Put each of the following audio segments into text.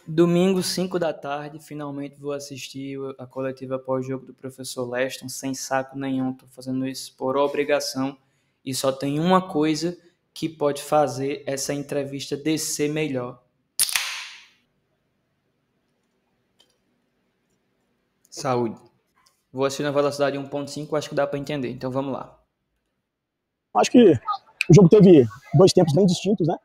Domingo, 5 da tarde, finalmente vou assistir a coletiva pós-jogo do professor Leston, sem saco nenhum, tô fazendo isso por obrigação, e só tem uma coisa que pode fazer essa entrevista descer melhor. Saúde. Vou assistir na velocidade 1.5, acho que dá para entender, então vamos lá. Acho que o jogo teve dois tempos bem distintos, né?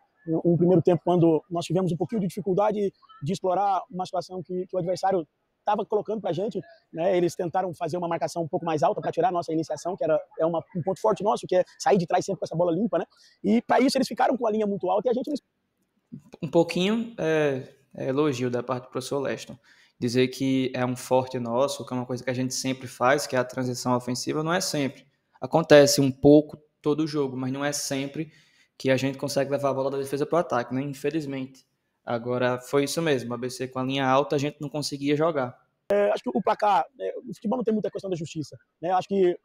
Um primeiro tempo, quando nós tivemos um pouquinho de dificuldade de explorar uma situação que o adversário estava colocando para a gente, né? Eles tentaram fazer uma marcação um pouco mais alta para tirar a nossa iniciação, que um ponto forte nosso, que é sair de trás sempre com essa bola limpa, né? E para isso eles ficaram com a linha muito alta e a gente não... Um pouquinho é elogio da parte do professor Leston. Dizer que é um forte nosso, que é uma coisa que a gente sempre faz, que é a transição ofensiva, não é sempre. Acontece um pouco todo jogo, mas não é sempre que a gente consegue levar a bola da defesa para o ataque, né? Infelizmente. Agora, foi isso mesmo, a ABC com a linha alta a gente não conseguia jogar. Acho que o placar, o futebol não tem muita questão da justiça, né? Acho que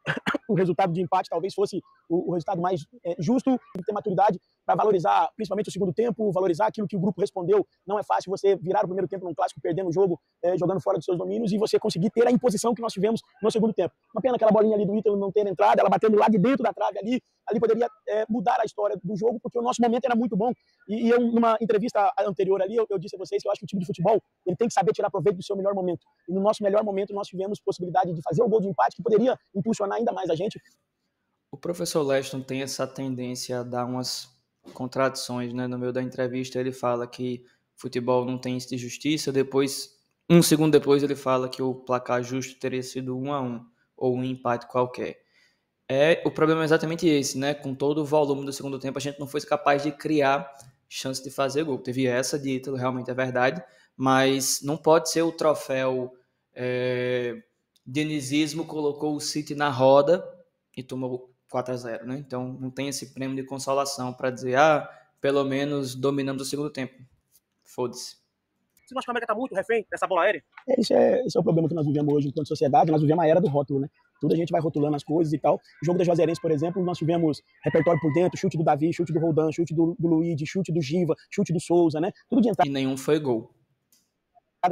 o resultado de empate talvez fosse o resultado mais justo, ter maturidade para valorizar principalmente o segundo tempo, valorizar aquilo que o grupo respondeu. Não é fácil você virar o primeiro tempo num clássico, perdendo o jogo, jogando fora dos seus domínios e você conseguir ter a imposição que nós tivemos no segundo tempo. Uma pena aquela bolinha ali do Ítalo não ter entrado, ela batendo lá de dentro da trave ali poderia mudar a história do jogo, porque o nosso momento era muito bom. E eu, numa entrevista anterior ali, eu disse a vocês que eu acho que o time de futebol ele tem que saber tirar proveito do seu melhor momento. E no nosso melhor momento nós tivemos possibilidade de fazer o gol de empate, que poderia impulsionar ainda mais a gente. O professor Leston tem essa tendência a dar umas contradições, né? No meio da entrevista ele fala que futebol não tem isso de justiça, depois, um segundo depois ele fala que o placar justo teria sido 1-1 ou um empate qualquer. O problema é exatamente esse, né? Com todo o volume do segundo tempo, a gente não foi capaz de criar chance de fazer gol. Teve essa de Ítalo, realmente é verdade, mas não pode ser o troféu dinizismo colocou o City na roda e tomou 4-0, né? Então não tem esse prêmio de consolação para dizer, pelo menos dominamos o segundo tempo. Foda-se. Você não acha que o América está muito refém dessa bola aérea? Esse é o problema que nós vivemos hoje enquanto sociedade. Nós vivemos a era do rótulo, né? Tudo a gente vai rotulando as coisas e tal. O jogo da Juazeirense, por exemplo, nós tivemos repertório por dentro, chute do Davi, chute do Roldan, chute do Luigi, chute do Giva, chute do Souza, né? Tudo de entrada. E nenhum foi gol.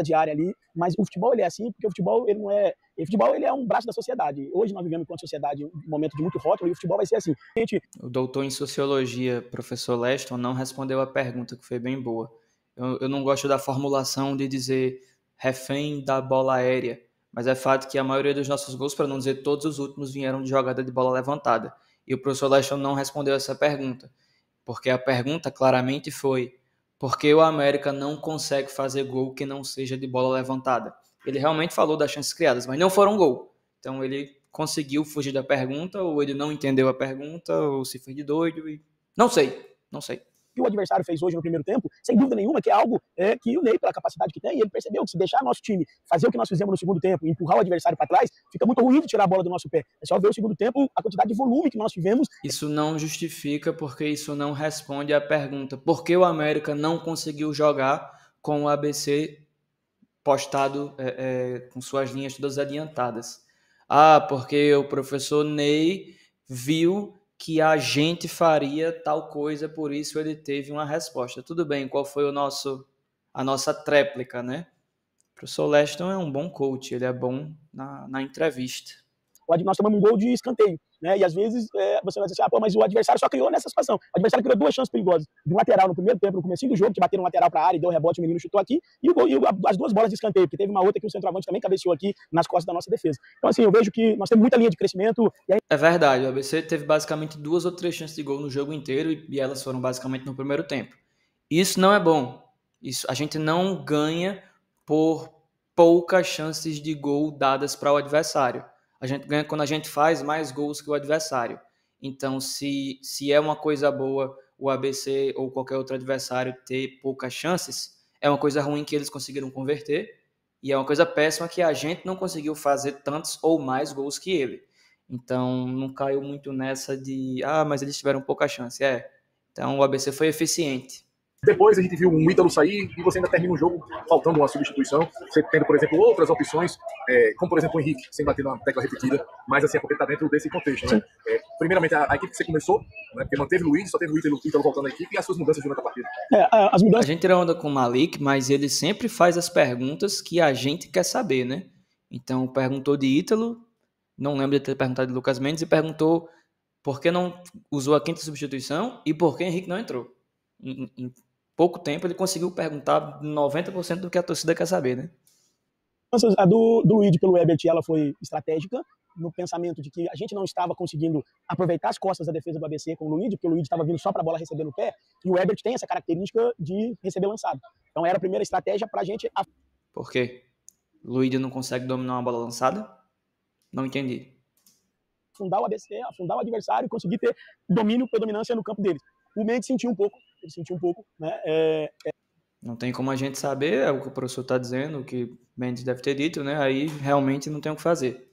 De área ali, mas o futebol ele é assim, porque o futebol ele não é, o futebol ele é um braço da sociedade. Hoje nós vivemos enquanto sociedade um momento de muito rótulo e o futebol vai ser assim. O doutor em sociologia, professor Leston, não respondeu a pergunta, que foi bem boa. Eu não gosto da formulação de dizer refém da bola aérea, mas é fato que a maioria dos nossos gols, para não dizer todos os últimos, vieram de jogada de bola levantada. E o professor Leston não respondeu essa pergunta, porque a pergunta claramente foi: por que o América não consegue fazer gol que não seja de bola levantada? Ele realmente falou das chances criadas, mas não foram gol. Então ele conseguiu fugir da pergunta, ou ele não entendeu a pergunta, ou se fez de doido. Não sei. Que o adversário fez hoje no primeiro tempo, sem dúvida nenhuma, que é algo que o Ney, pela capacidade que tem, ele percebeu que se deixar nosso time fazer o que nós fizemos no segundo tempo, empurrar o adversário para trás, fica muito ruim de tirar a bola do nosso pé. É só ver o segundo tempo, a quantidade de volume que nós tivemos. Isso não justifica, porque isso não responde à pergunta: por que o América não conseguiu jogar com o ABC postado com suas linhas todas adiantadas? Porque o professor Ney viu que a gente faria tal coisa, por isso ele teve uma resposta. Tudo bem, qual foi a nossa tréplica, né? O professor Leston é um bom coach, ele é bom na entrevista. Nós tomamos um gol de escanteio, né? E às vezes você vai dizer assim, mas o adversário só criou nessa situação. O adversário criou duas chances perigosas. De um lateral no primeiro tempo, no comecinho do jogo, que bateram um lateral para a área e deu um rebote, o menino chutou aqui, e as duas bolas de escanteio, porque teve uma outra que o centroavante também cabeceou aqui nas costas da nossa defesa. Então, assim, eu vejo que nós temos muita linha de crescimento. É verdade, o ABC teve basicamente 2 ou 3 chances de gol no jogo inteiro e elas foram basicamente no primeiro tempo. Isso não é bom. A gente não ganha por poucas chances de gol dadas para o adversário. A gente ganha quando a gente faz mais gols que o adversário. Então, se é uma coisa boa o ABC ou qualquer outro adversário ter poucas chances, é uma coisa ruim que eles conseguiram converter e é uma coisa péssima que a gente não conseguiu fazer tantos ou mais gols que ele. Então, não caiu muito nessa de, mas eles tiveram pouca chance. Então, o ABC foi eficiente. Depois a gente viu um Ítalo sair e você ainda termina o jogo faltando uma substituição. Você tendo, por exemplo, outras opções, como por exemplo o Henrique, sem bater numa tecla repetida, mas assim, é porque está dentro desse contexto, né? Primeiramente, a equipe que você começou, né? Porque manteve o Luiz, só teve o Ítalo voltando à equipe e as suas mudanças durante a partida. As mudanças... A gente tira onda com o Malik, mas ele sempre faz as perguntas que a gente quer saber, né? Então, perguntou de Ítalo, não lembro de ter perguntado de Lucas Mendes, e perguntou por que não usou a quinta substituição e por que Henrique não entrou. Em pouco tempo, ele conseguiu perguntar 90% do que a torcida quer saber, né? A do Luiz pelo Ebert, ela foi estratégica, no pensamento de que a gente não estava conseguindo aproveitar as costas da defesa do ABC com o Luiz, porque o Luiz estava vindo só para a bola receber no pé, e o Ebert tem essa característica de receber lançado. Então era a primeira estratégia para a gente... Por quê? O Luiz não consegue dominar uma bola lançada? Não entendi. Afundar o ABC, afundar o adversário e conseguir ter domínio, predominância no campo deles. O Mendes sentiu um pouco, né? Não tem como a gente saber, é o que o professor está dizendo, o que Mendes deve ter dito, né? Aí realmente não tem o que fazer.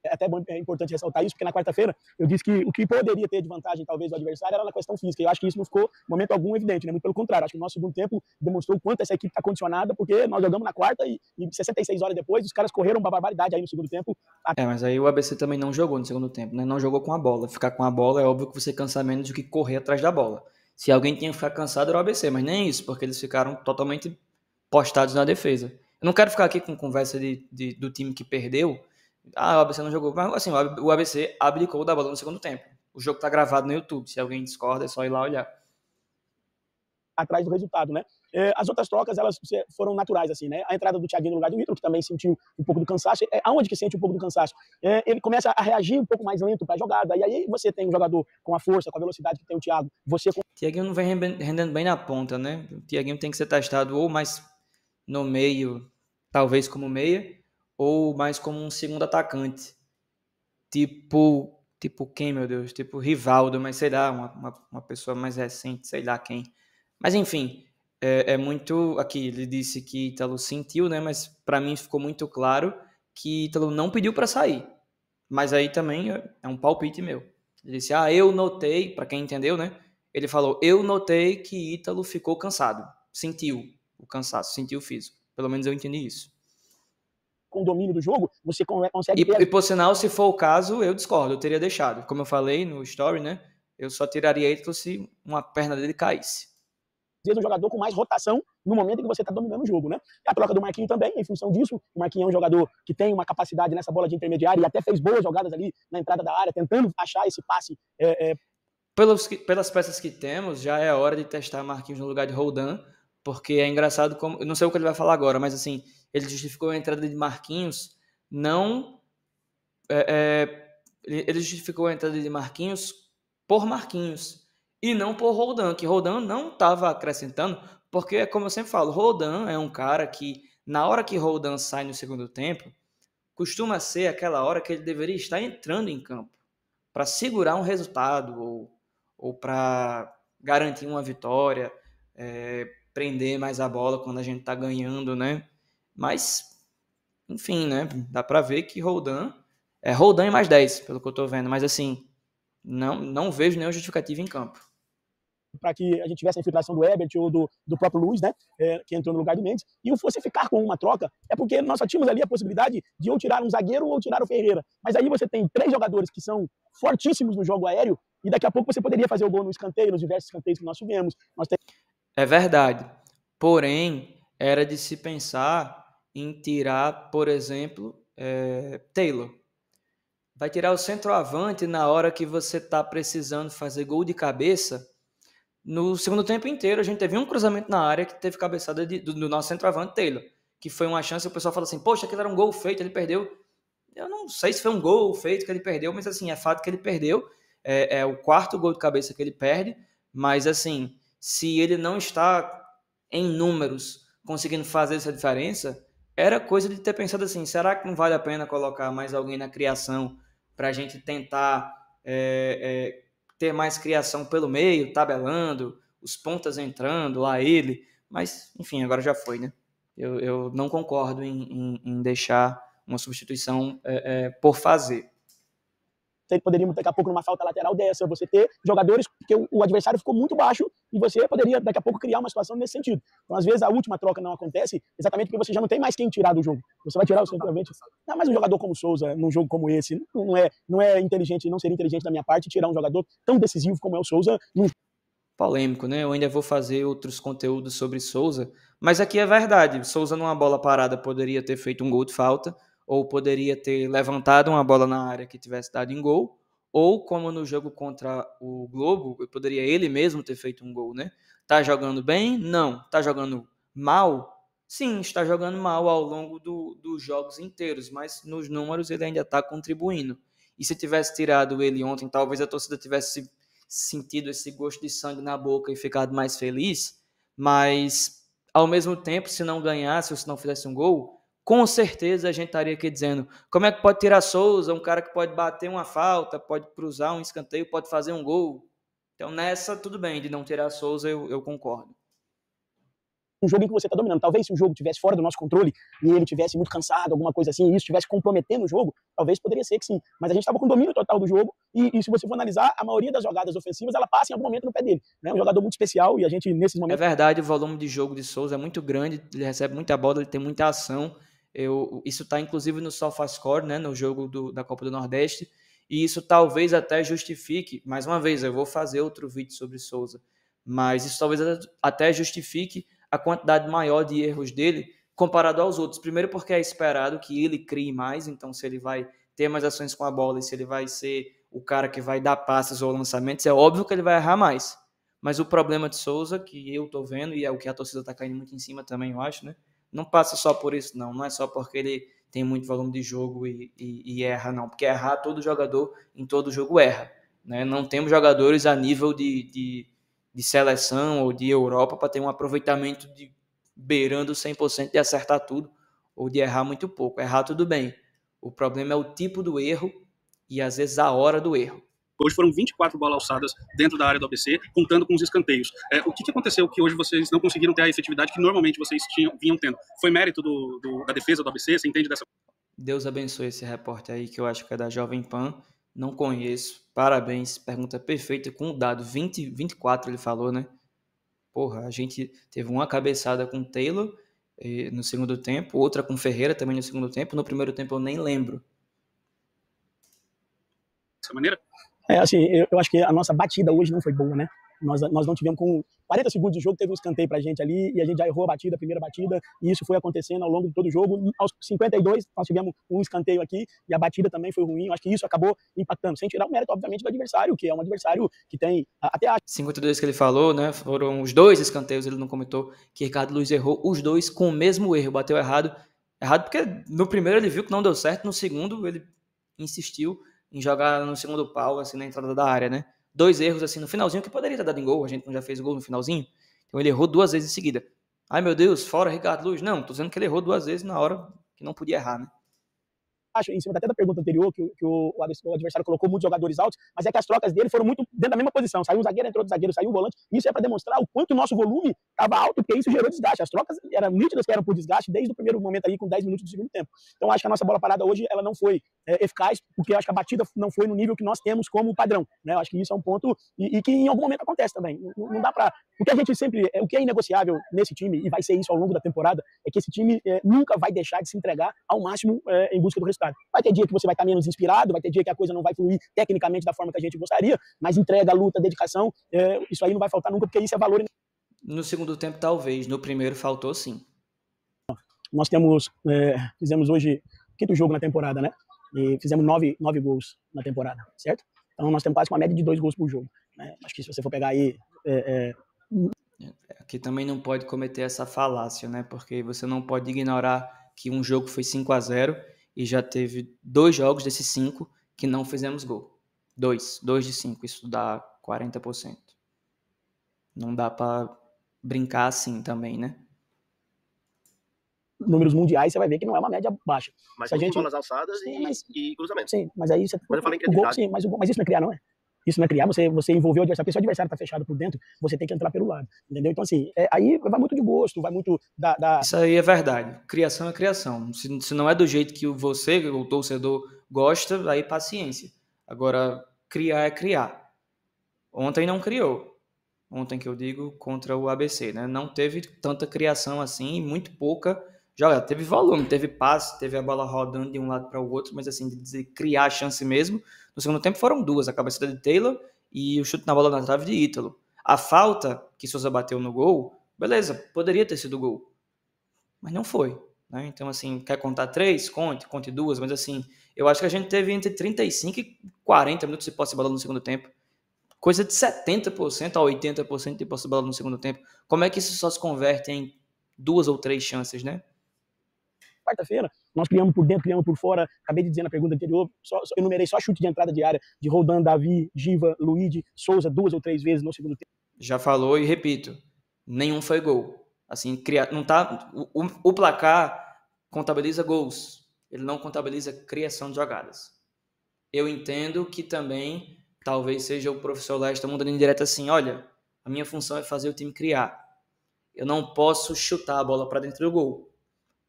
É até importante ressaltar isso, porque na quarta-feira eu disse que o que poderia ter de vantagem, talvez, do adversário era na questão física. E eu acho que isso não ficou, em momento algum, evidente, né? Muito pelo contrário. Acho que o nosso segundo tempo demonstrou o quanto essa equipe está condicionada, porque nós jogamos na quarta e 66 horas depois os caras correram uma barbaridade aí no segundo tempo. Mas aí o ABC também não jogou no segundo tempo, né? Não jogou com a bola. Ficar com a bola é óbvio que você cansa menos do que correr atrás da bola. Se alguém tinha que ficar cansado era o ABC, mas nem isso, porque eles ficaram totalmente postados na defesa. Eu não quero ficar aqui com conversa do time que perdeu. O ABC não jogou. Mas assim, o ABC abdicou da bola no segundo tempo. O jogo tá gravado no YouTube. Se alguém discorda, é só ir lá olhar. Atrás do resultado, né? As outras trocas, elas foram naturais, assim, né? A entrada do Thiaguinho no lugar do Ítalo, que também sentiu um pouco do cansaço. Aonde que sente um pouco do cansaço? Ele começa a reagir um pouco mais lento para a jogada, e aí você tem um jogador com a força, com a velocidade que tem o Thiago. Thiaguinho não vem rendendo bem na ponta, né? O Thiaguinho tem que ser testado ou mais no meio, talvez como meia, ou mais como um segundo atacante. Tipo quem, meu Deus? Tipo Rivaldo, mas sei lá, uma pessoa mais recente, sei lá quem. Mas enfim, é muito... Aqui, ele disse que Ítalo sentiu, né? Mas para mim ficou muito claro que Ítalo não pediu para sair. Mas aí também é um palpite meu. Ele disse, eu notei, para quem entendeu, né? Ele falou, eu notei que Ítalo ficou cansado. Sentiu o cansaço, sentiu o físico. Pelo menos eu entendi isso. Com o domínio do jogo, você consegue... E por sinal, se for o caso, eu discordo, eu teria deixado. Como eu falei no story, né? Eu só tiraria Ítalo se uma perna dele caísse. Às vezes um jogador com mais rotação no momento em que você está dominando o jogo, né? E a troca do Marquinhos também, em função disso, o Marquinhos é um jogador que tem uma capacidade nessa bola de intermediário e até fez boas jogadas ali na entrada da área, tentando achar esse passe. Pelas peças que temos, já é hora de testar Marquinhos no lugar de Roldan, porque é engraçado como... Eu não sei o que ele vai falar agora, mas assim, ele justificou a entrada de Marquinhos, não... ele justificou a entrada de Marquinhos por Marquinhos, e não por Roldan, que Roldan não estava acrescentando, porque, como eu sempre falo, Roldan é um cara que, na hora que Roldan sai no segundo tempo, costuma ser aquela hora que ele deveria estar entrando em campo, para segurar um resultado, ou para garantir uma vitória, prender mais a bola quando a gente está ganhando, né? Mas, enfim, né? Dá para ver que Roldan é Roldan e mais 10, pelo que eu estou vendo, mas assim, não vejo nenhuma justificativa em campo. Para que a gente tivesse a infiltração do Ebert ou do próprio Luiz, né, que entrou no lugar do Mendes, e fosse ficar com uma troca, é porque nós só tínhamos ali a possibilidade de ou tirar um zagueiro ou tirar o Ferreira. Mas aí você tem 3 jogadores que são fortíssimos no jogo aéreo, e daqui a pouco você poderia fazer o gol no escanteio, nos diversos escanteios que nós tivemos. É verdade. Porém, era de se pensar em tirar, por exemplo, Taylor. Vai tirar o centroavante na hora que você está precisando fazer gol de cabeça. No segundo tempo inteiro, a gente teve um cruzamento na área que teve cabeçada do nosso centroavante, Taylor, que foi uma chance, o pessoal fala assim, poxa, aquilo era um gol feito, ele perdeu. Eu não sei se foi um gol feito que ele perdeu, mas assim, é fato que ele perdeu. É o 4º gol de cabeça que ele perde, mas assim, se ele não está em números conseguindo fazer essa diferença, era coisa de ter pensado assim, será que não vale a pena colocar mais alguém na criação para a gente tentar ter mais criação pelo meio, tabelando, os pontas entrando, lá ele, mas enfim, agora já foi, né? Eu não concordo em deixar uma substituição por fazer. poderíamos daqui a pouco numa falta lateral dessa, você ter jogadores, porque o adversário ficou muito baixo e você poderia daqui a pouco criar uma situação nesse sentido. Então, às vezes, a última troca não acontece exatamente porque você já não tem mais quem tirar do jogo. Você vai tirar o centroavante. Não, mas um jogador como o Souza, num jogo como esse, não é inteligente, não seria inteligente da minha parte tirar um jogador tão decisivo como é o Souza. Polêmico, né? Eu ainda vou fazer outros conteúdos sobre Souza, mas aqui é verdade. Souza numa bola parada poderia ter feito um gol de falta, ou poderia ter levantado uma bola na área que tivesse dado em gol, ou como no jogo contra o Globo, poderia ele mesmo ter feito um gol, né? Tá jogando bem? Não. Tá jogando mal? Sim, está jogando mal ao longo dos jogos inteiros, mas nos números ele ainda está contribuindo. E se tivesse tirado ele ontem, talvez a torcida tivesse sentido esse gosto de sangue na boca e ficado mais feliz, mas ao mesmo tempo, se não ganhasse ou se não fizesse um gol, com certeza a gente estaria aqui dizendo como é que pode tirar Souza, um cara que pode bater uma falta, pode cruzar um escanteio, pode fazer um gol. Então nessa, tudo bem, de não tirar Souza, eu concordo. Um jogo em que você está dominando. Talvez se o jogo estivesse fora do nosso controle e ele estivesse muito cansado, alguma coisa assim, e isso estivesse comprometendo o jogo, talvez poderia ser que sim. Mas a gente estava com domínio total do jogo e se você for analisar, a maioria das jogadas ofensivas, ela passa em algum momento no pé dele. É um jogador muito especial e a gente, nesses momentos... É verdade, o volume de jogo de Souza é muito grande, ele recebe muita bola, ele tem muita ação. Isso está inclusive no SofaScore, né, no jogo da Copa do Nordeste, e isso talvez até justifique, mais uma vez, eu vou fazer outro vídeo sobre Souza, mas isso talvez até justifique a quantidade maior de erros dele comparado aos outros. Primeiro porque é esperado que ele crie mais, então se ele vai ter mais ações com a bola e se ele vai ser o cara que vai dar passes ou lançamentos, é óbvio que ele vai errar mais. Mas o problema de Souza, que eu tô vendo, e é o que a torcida tá caindo muito em cima também, eu acho, né? Não passa só por isso, não é só porque ele tem muito volume de jogo e erra, não. Porque errar, todo jogador em todo jogo erra, né? Não temos jogadores a nível de seleção ou de Europa para ter um aproveitamento de beirando 100% de acertar tudo ou de errar muito pouco. Errar tudo bem. O problema é o tipo do erro e às vezes a hora do erro. Hoje foram 24 bolas alçadas dentro da área do ABC, contando com os escanteios. O que aconteceu que hoje vocês não conseguiram ter a efetividade que normalmente vocês vinham tendo? Foi mérito da defesa do ABC? Você entende dessa? Deus abençoe esse repórter aí, que eu acho que é da Jovem Pan. Não conheço. Parabéns. Pergunta perfeita, com o dado 24 ele falou, né? Porra, a gente teve uma cabeçada com o Taylor no segundo tempo, outra com Ferreira também no segundo tempo. No primeiro tempo eu nem lembro. Dessa maneira? Assim, eu acho que a nossa batida hoje não foi boa, né? Nós não tivemos, com 40 segundos de jogo, teve um escanteio pra gente ali, e a gente já errou a primeira batida, e isso foi acontecendo ao longo de todo o jogo. Aos 52, nós tivemos um escanteio aqui, e a batida também foi ruim. Eu acho que isso acabou impactando, sem tirar o mérito, obviamente, do adversário, que é um adversário que tem até a... 52 que ele falou, né? Foram os dois escanteios, ele não comentou que Ricardo Luiz errou os dois com o mesmo erro, bateu errado. Errado porque no primeiro ele viu que não deu certo, no segundo ele insistiu em jogar no segundo pau, assim, na entrada da área, né? 2 erros, assim, no finalzinho, que poderia ter dado em gol, a gente não já fez gol no finalzinho, então ele errou 2 vezes em seguida. Ai, meu Deus, fora Ricardo Luz. Não, tô dizendo que ele errou 2 vezes na hora que não podia errar, né? Acho, em cima até da pergunta anterior, que o adversário colocou muitos jogadores altos, mas é que as trocas dele foram muito dentro da mesma posição. Saiu um zagueiro, entrou outro zagueiro, saiu um volante. Isso é para demonstrar o quanto o nosso volume estava alto, porque isso gerou desgaste. As trocas eram nítidas que eram por desgaste desde o primeiro momento ali, com 10 minutos do segundo tempo. Então, acho que a nossa bola parada hoje ela não foi eficaz, porque acho que a batida não foi no nível que nós temos como padrão, né? Eu acho que isso é um ponto e que em algum momento acontece também. Não dá para... O que a gente sempre... O que é inegociável nesse time, e vai ser isso ao longo da temporada, é que esse time nunca vai deixar de se entregar ao máximo em busca do resultado. Vai ter dia que você vai estar menos inspirado, vai ter dia que a coisa não vai fluir tecnicamente da forma que a gente gostaria, mas entrega, luta, dedicação, isso aí não vai faltar nunca, porque isso é valor. No segundo tempo, talvez. No primeiro, faltou sim. Nós fizemos hoje o 5º jogo na temporada, né? E fizemos 9 gols na temporada, certo? Então nós temos quase uma média de 2 gols por jogo, né? Acho que se você for pegar aí... Aqui também não pode cometer essa falácia, né? Porque você não pode ignorar que um jogo foi 5-0 e já teve 2 jogos desses 5 que não fizemos gol. 2 de 5, isso dá 40%. Não dá para brincar assim também, né? Números mundiais, você vai ver que não é uma média baixa. Mas se a gente... bolas alçadas sim, e cruzamentos. Sim, mas aí você... Mas eu falei que o gol, sim, mas isso não é criar, não é? Isso não é criar, você envolver o adversário, porque se o adversário está fechado por dentro, você tem que entrar pelo lado, entendeu? Então, assim, aí vai muito de gosto, vai muito da... Isso aí é verdade. Criação é criação. Se não é do jeito que você, o torcedor, gosta, aí paciência. Agora, criar é criar. Ontem não criou. Ontem que eu digo contra o ABC, né? Não teve tanta criação assim, muito pouca jogada. Teve volume, teve passe, teve a bola rodando de um lado para o outro, mas assim, de dizer criar a chance mesmo. No segundo tempo foram duas, a cabeçada de Taylor e o chute na bola na trave de Ítalo. A falta que Souza bateu no gol, beleza, poderia ter sido gol, mas não foi. Né? Então, assim, quer contar 3? Conte 2, mas assim, eu acho que a gente teve entre 35 e 40 minutos de posse de bola no segundo tempo. Coisa de 70% a 80% de posse de bola no segundo tempo. Como é que isso só se converte em 2 ou 3 chances, né? Quarta-feira, nós criamos por dentro, criamos por fora. Acabei de dizer na pergunta anterior, enumerei só chute de entrada de área de Roldan, Davi, Giva, Luigi, Souza 2 ou 3 vezes no segundo tempo. Já falou e repito, nenhum foi gol. Assim, não tá, o placar contabiliza gols, ele não contabiliza criação de jogadas. Eu entendo que também talvez seja o professor Lester mandando em direto assim, olha, a minha função é fazer o time criar. Eu não posso chutar a bola para dentro do gol.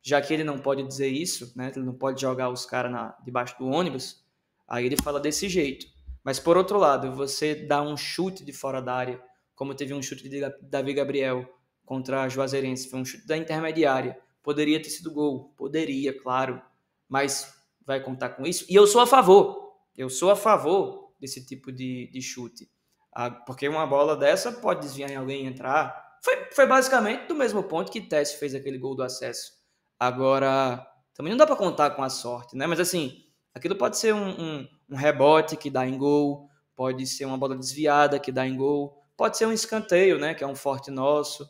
Já que ele não pode dizer isso, né, ele não pode jogar os caras debaixo do ônibus, aí ele fala desse jeito. Mas por outro lado, você dá um chute de fora da área, como teve um chute de Davi Gabriel contra a Juazeirense, foi um chute da intermediária. Poderia ter sido gol, poderia, claro, mas vai contar com isso. E eu sou a favor desse tipo de chute, porque uma bola dessa pode desviar em alguém e entrar. Foi basicamente do mesmo ponto que Tess fez aquele gol do acesso. Agora, também não dá para contar com a sorte, né? Mas assim, aquilo pode ser um rebote que dá em gol, pode ser uma bola desviada que dá em gol, pode ser um escanteio, né? Que é um forte nosso.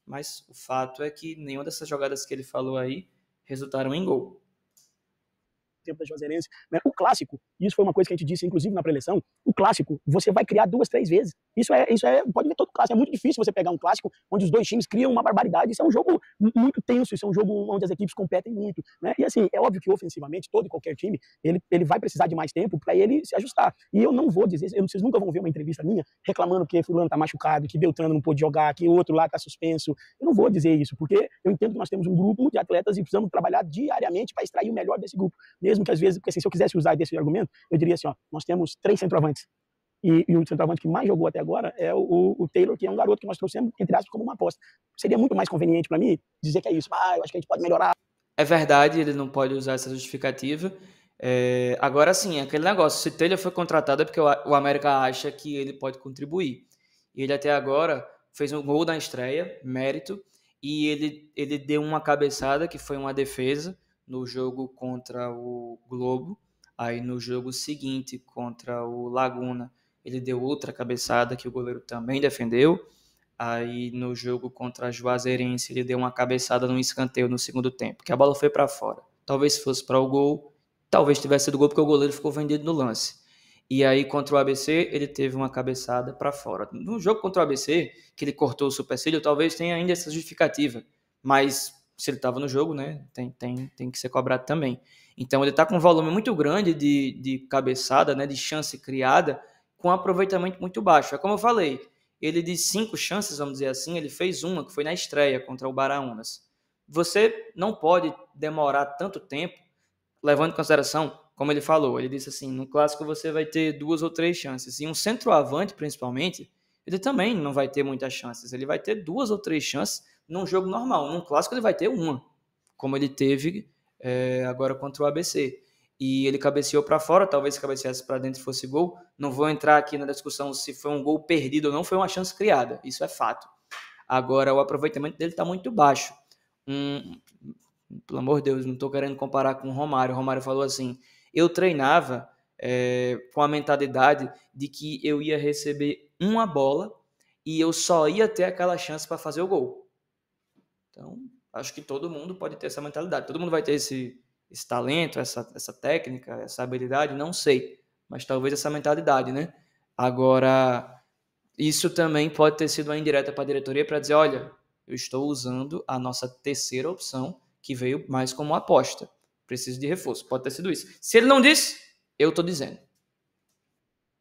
Mas o fato é que nenhuma dessas jogadas que ele falou aí resultaram em gol. Tempo da Juazeirense, né? O clássico, isso foi uma coisa que a gente disse, inclusive na preleção, o clássico, você vai criar 2, 3 vezes. Isso é, pode ver todo clássico, é muito difícil você pegar um clássico onde os dois times criam uma barbaridade, isso é um jogo muito tenso, isso é um jogo onde as equipes competem muito, né? E assim, é óbvio que ofensivamente, todo e qualquer time, ele vai precisar de mais tempo para ele se ajustar. E eu não vou dizer, vocês nunca vão ver uma entrevista minha reclamando que fulano tá machucado, que Beltrano não pôde jogar, que o outro lá tá suspenso. Eu não vou dizer isso, porque eu entendo que nós temos um grupo de atletas e precisamos trabalhar diariamente para extrair o melhor desse grupo. Mesmo que às vezes, porque assim, se eu quisesse usar desse argumento, eu diria assim, ó, nós temos 3 centroavantes. E o centroavante que mais jogou até agora é o Taylor, que é um garoto que nós trouxemos, entre aspas, como uma aposta. Seria muito mais conveniente para mim dizer que é isso. Eu acho que a gente pode melhorar. É verdade, ele não pode usar essa justificativa. Agora sim, aquele negócio, se Taylor foi contratado é porque o América acha que ele pode contribuir. E ele até agora fez um gol na estreia, mérito, e ele deu uma cabeçada, que foi uma defesa, no jogo contra o Globo. Aí no jogo seguinte, contra o Laguna, ele deu outra cabeçada que o goleiro também defendeu. Aí no jogo contra a Juazeirense, ele deu uma cabeçada no escanteio no segundo tempo, que a bola foi para fora. Talvez fosse para o gol, talvez tivesse sido gol porque o goleiro ficou vendido no lance. E aí contra o ABC, ele teve uma cabeçada para fora. No jogo contra o ABC, que ele cortou o supercílio, talvez tenha ainda essa justificativa. Mas se ele estava no jogo, né, tem que ser cobrado também. Então ele está com um volume muito grande de cabeçada, né, de chance criada, com um aproveitamento muito baixo. É como eu falei, ele de 5 chances, vamos dizer assim, ele fez uma, que foi na estreia contra o Baraunas. Você não pode demorar tanto tempo, levando em consideração, como ele falou, ele disse assim, no clássico você vai ter 2 ou 3 chances. E um centroavante, principalmente, ele também não vai ter muitas chances. Ele vai ter 2 ou 3 chances num jogo normal. Num clássico ele vai ter uma, como ele teve agora contra o ABC. E ele cabeceou para fora, talvez se cabeceasse para dentro fosse gol. Não vou entrar aqui na discussão se foi um gol perdido ou não, foi uma chance criada, isso é fato. Agora, o aproveitamento dele está muito baixo. Pelo amor de Deus, não estou querendo comparar com o Romário. O Romário falou assim, eu treinava com a mentalidade de que eu ia receber uma bola e eu só ia ter aquela chance para fazer o gol. Então, acho que todo mundo pode ter essa mentalidade. Todo mundo vai ter esse talento, essa técnica, essa habilidade, não sei. Mas talvez essa mentalidade, né? Agora, isso também pode ter sido uma indireta para a diretoria para dizer, olha, eu estou usando a nossa terceira opção, que veio mais como aposta. Preciso de reforço. Pode ter sido isso. Se ele não disse, eu estou dizendo.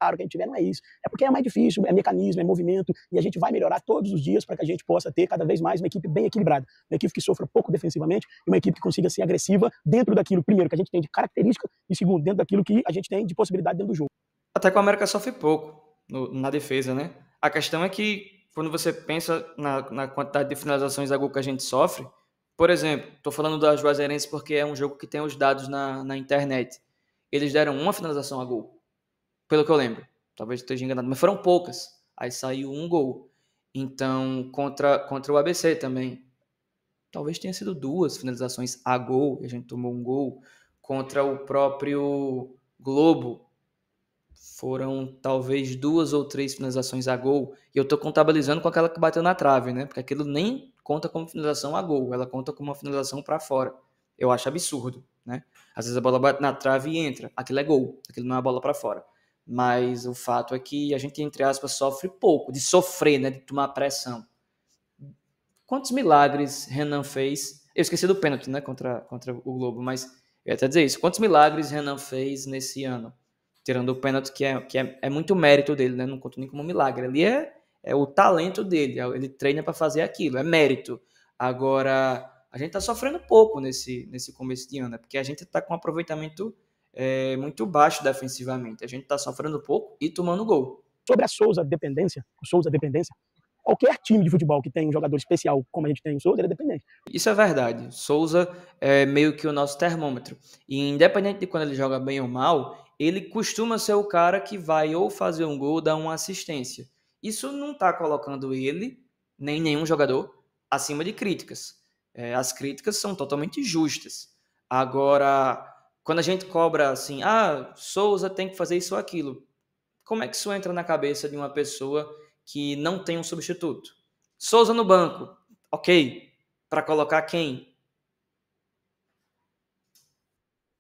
Claro que a gente tiver não é isso. É porque é mais difícil, é mecanismo, é movimento, e a gente vai melhorar todos os dias para que a gente possa ter cada vez mais uma equipe bem equilibrada. Uma equipe que sofra pouco defensivamente e uma equipe que consiga ser agressiva dentro daquilo, primeiro, que a gente tem de característica e segundo, dentro daquilo que a gente tem de possibilidade dentro do jogo. Até que o América sofre pouco na defesa, né? A questão é que quando você pensa na quantidade de finalizações a gol que a gente sofre, por exemplo, estou falando das Juazeirenses porque é um jogo que tem os dados na internet. Eles deram uma finalização a gol, pelo que eu lembro. Talvez esteja enganado, mas foram poucas. Aí saiu um gol. Então, contra o ABC também, talvez tenha sido 2 finalizações a gol, e a gente tomou um gol. Contra o próprio Globo, foram talvez 2 ou 3 finalizações a gol, e eu estou contabilizando com aquela que bateu na trave, né? Porque aquilo nem conta como finalização a gol, ela conta como uma finalização para fora. Eu acho absurdo, né? Às vezes a bola bate na trave e entra, aquilo é gol, aquilo não é a bola para fora. Mas o fato é que a gente, entre aspas, sofre pouco, de sofrer, né? De tomar pressão. Quantos milagres Renan fez? Eu esqueci do pênalti, né? Contra o Globo, mas eu ia até dizer isso. Quantos milagres Renan fez nesse ano? Tirando o pênalti, que é muito mérito dele, né? Não conto nem como milagre. Ali é o talento dele, ele treina para fazer aquilo, é mérito. Agora, a gente tá sofrendo pouco nesse começo de ano, né? Porque a gente tá com um aproveitamento muito baixo defensivamente. A gente tá sofrendo pouco e tomando gol. Sobre a Souza dependência, qualquer time de futebol que tem um jogador especial, como a gente tem o Souza, ele é dependente. Isso é verdade. Souza é meio que o nosso termômetro. E independente de quando ele joga bem ou mal, ele costuma ser o cara que vai ou fazer um gol ou dar uma assistência. Isso não está colocando ele, nem nenhum jogador, acima de críticas. As críticas são totalmente justas. Agora, quando a gente cobra assim, Souza tem que fazer isso ou aquilo, como é que isso entra na cabeça de uma pessoa que não tem um substituto? Souza no banco, ok. Para colocar quem?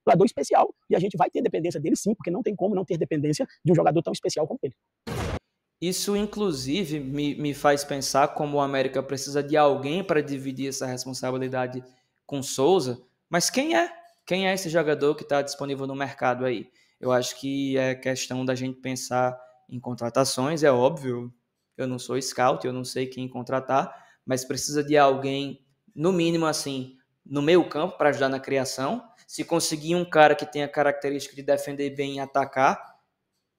Jogador especial, e a gente vai ter dependência dele sim, porque não tem como não ter dependência de um jogador tão especial como ele. Isso, inclusive, me faz pensar como o América precisa de alguém para dividir essa responsabilidade com Souza, mas quem é? Quem é esse jogador que está disponível no mercado aí? Eu acho que é questão da gente pensar em contratações, é óbvio, eu não sou scout, eu não sei quem contratar, mas precisa de alguém, no mínimo assim, no meio campo para ajudar na criação. Se conseguir um cara que tenha a característica de defender bem e atacar,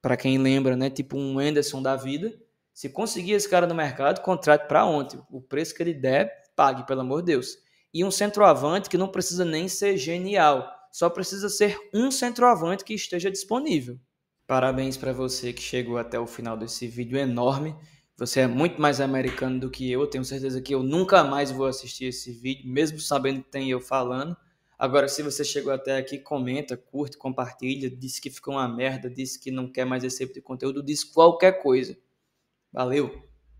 para quem lembra, né, tipo um Anderson da vida, se conseguir esse cara no mercado, contrate para ontem. O preço que ele der, pague, pelo amor de Deus. E um centroavante que não precisa nem ser genial, só precisa ser um centroavante que esteja disponível. Parabéns para você que chegou até o final desse vídeo enorme. Você é muito mais americano do que eu. Tenho certeza que eu nunca mais vou assistir esse vídeo, mesmo sabendo que tem eu falando. Agora, se você chegou até aqui, comenta, curte, compartilha, diz que ficou uma merda, diz que não quer mais esse tipo de conteúdo, diz qualquer coisa. Valeu!